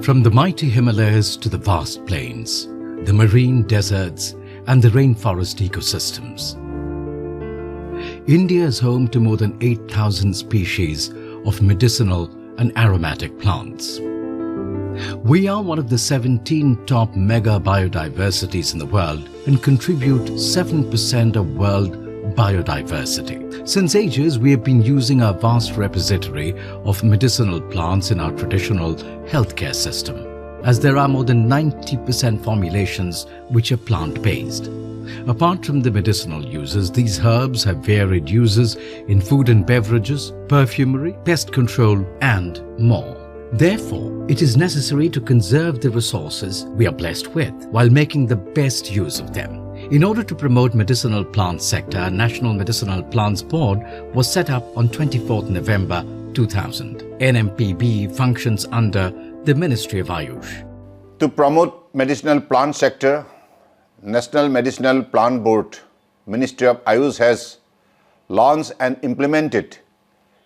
From the mighty Himalayas to the vast plains, the marine deserts and the rainforest ecosystems, India is home to more than 8,000 species of medicinal and aromatic plants. We are one of the 17 top mega biodiversities in the world and contribute 7% of world biodiversity. Since ages, we have been using our vast repository of medicinal plants in our traditional healthcare system, as there are more than 90% formulations which are plant-based. Apart from the medicinal uses, these herbs have varied uses in food and beverages, perfumery, pest control, and more. Therefore, it is necessary to conserve the resources we are blessed with while making the best use of them. In order to promote medicinal plant sector, a National Medicinal Plants Board was set up on 24th November 2000. NMPB functions under the Ministry of Ayush. To promote medicinal plant sector, National Medicinal Plant Board, Ministry of Ayush has launched and implemented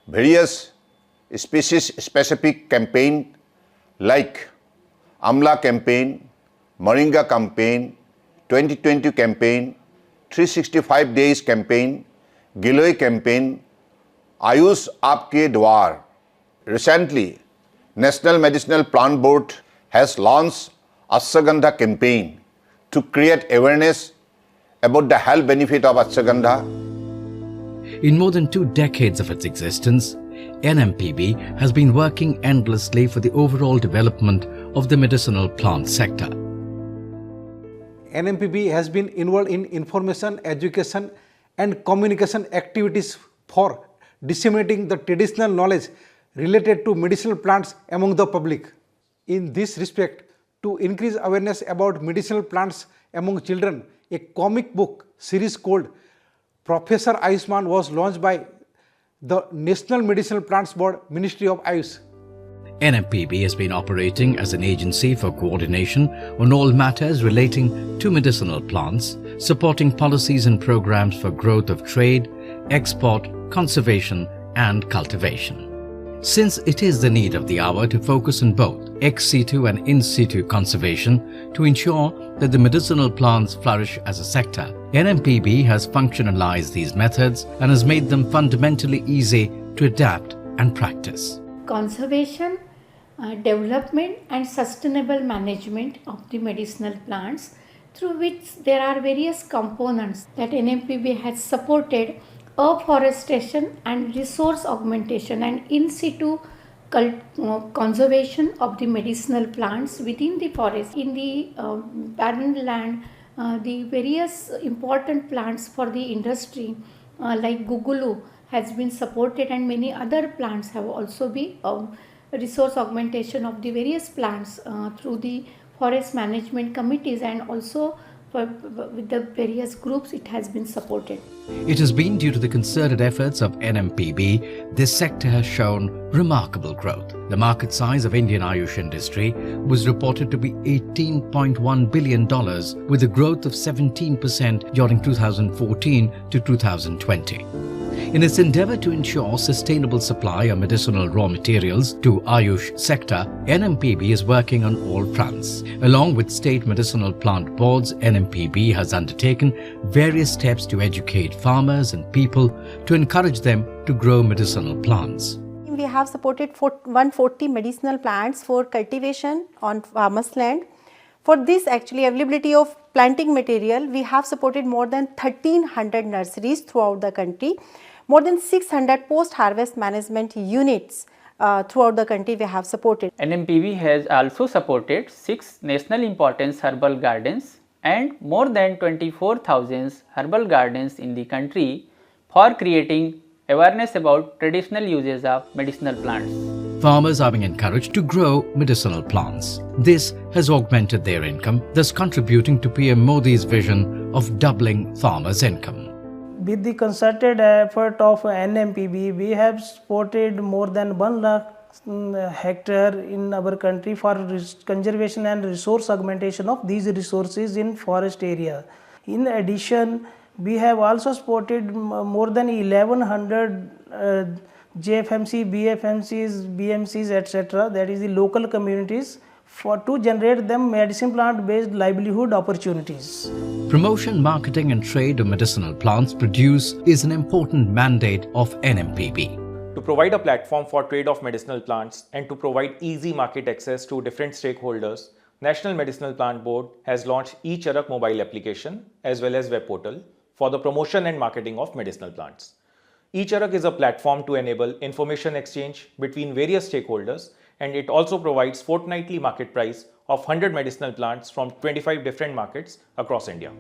various species-specific campaign like Amla campaign, Moringa campaign, 2020 campaign, 365 days campaign, Giloy campaign, Ayush Aapke Dwar. Recently, National Medicinal Plant Board has launched Ashwagandha campaign to create awareness about the health benefit of Ashwagandha. In more than 2 decades of its existence, NMPB has been working endlessly for the overall development of the medicinal plant sector. NMPB has been involved in information, education and communication activities for disseminating the traditional knowledge related to medicinal plants among the public. In this respect, to increase awareness about medicinal plants among children, a comic book series called Professor Ayushman was launched by the National Medicinal Plants Board, Ministry of Ayush. NMPB has been operating as an agency for coordination on all matters relating to medicinal plants, supporting policies and programs for growth of trade, export, conservation and cultivation. Since it is the need of the hour to focus on both ex situ and in situ conservation to ensure that the medicinal plants flourish as a sector, NMPB has functionalized these methods and has made them fundamentally easy to adapt and practice. Conservation, development and sustainable management of the medicinal plants, through which there are various components that NMPB has supported: afforestation and resource augmentation and in situ conservation of the medicinal plants within the forest. In the barren land, the various important plants for the industry like gugulu has been supported, and many other plants have also been resource augmentation of the various plants through the forest management committees, and also with the various groups it has been supported. It has been due to the concerted efforts of NMPB, this sector has shown remarkable growth. The market size of Indian Ayush industry was reported to be $18.1 billion with a growth of 17% during 2014 to 2020. In its endeavor to ensure sustainable supply of medicinal raw materials to Ayush sector, NMPB is working on all fronts. Along with state medicinal plant boards, NMPB has undertaken various steps to educate farmers and people to encourage them to grow medicinal plants. We have supported 140 medicinal plants for cultivation on farmers' land. For this availability of planting material, we have supported more than 1300 nurseries throughout the country. More than 600 post-harvest management units throughout the country we have supported. NMPB has also supported 6 national importance herbal gardens and more than 24,000 herbal gardens in the country for creating awareness about traditional uses of medicinal plants. Farmers are being encouraged to grow medicinal plants. This has augmented their income, thus contributing to PM Modi's vision of doubling farmers' income. With the concerted effort of NMPB, we have supported more than 1 lakh hectare in our country for conservation and resource augmentation of these resources in forest area. In addition, we have also supported more than 1100 JFMC, BFMCs, BMCs, etc. that is the local communities to generate them medicine plant based livelihood opportunities. Promotion, marketing and trade of medicinal plants produce is an important mandate of NMPB. To provide a platform for trade of medicinal plants and to provide easy market access to different stakeholders, National Medicinal Plant Board has launched eCharak mobile application as well as web portal for the promotion and marketing of medicinal plants. eCharak is a platform to enable information exchange between various stakeholders, and it also provides fortnightly market price of 100 medicinal plants from 25 different markets across India.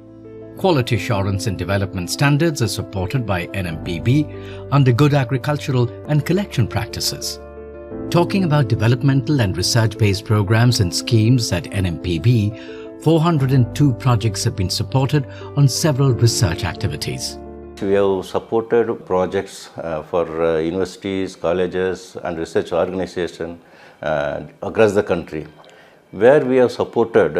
Quality assurance and development standards are supported by NMPB under good agricultural and collection practices. Talking about developmental and research-based programs and schemes at NMPB, 402 projects have been supported on several research activities. We have supported projects for universities, colleges and research organizations across the country, where we have supported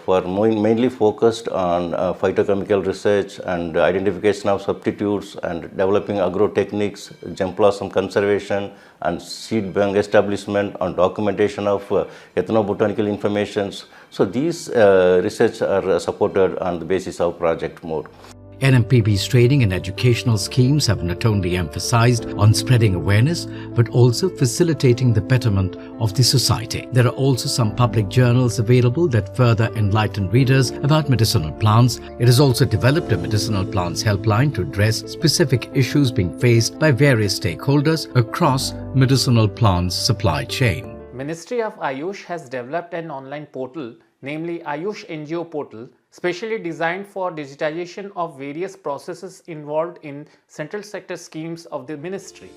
for mainly focused on phytochemical research and identification of substitutes and developing agro-techniques, germplasm conservation and seed bank establishment on documentation of ethnobotanical informations. So these research are supported on the basis of project mode. NMPB's training and educational schemes have not only emphasized on spreading awareness, but also facilitating the betterment of the society. There are also some public journals available that further enlighten readers about medicinal plants. It has also developed a medicinal plants helpline to address specific issues being faced by various stakeholders across medicinal plants supply chain. Ministry of Ayush has developed an online portal, namely Ayush NGO portal, specially designed for digitization of various processes involved in central sector schemes of the ministry.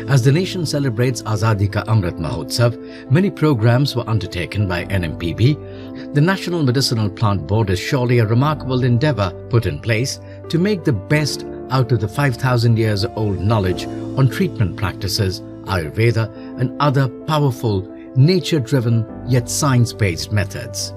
As the nation celebrates Azadi Ka Amrit Mahotsav, many programs were undertaken by NMPB. The National Medicinal Plant Board is surely a remarkable endeavor put in place to make the best out of the 5,000 years old knowledge on treatment practices, Ayurveda and other powerful, nature-driven yet science-based methods.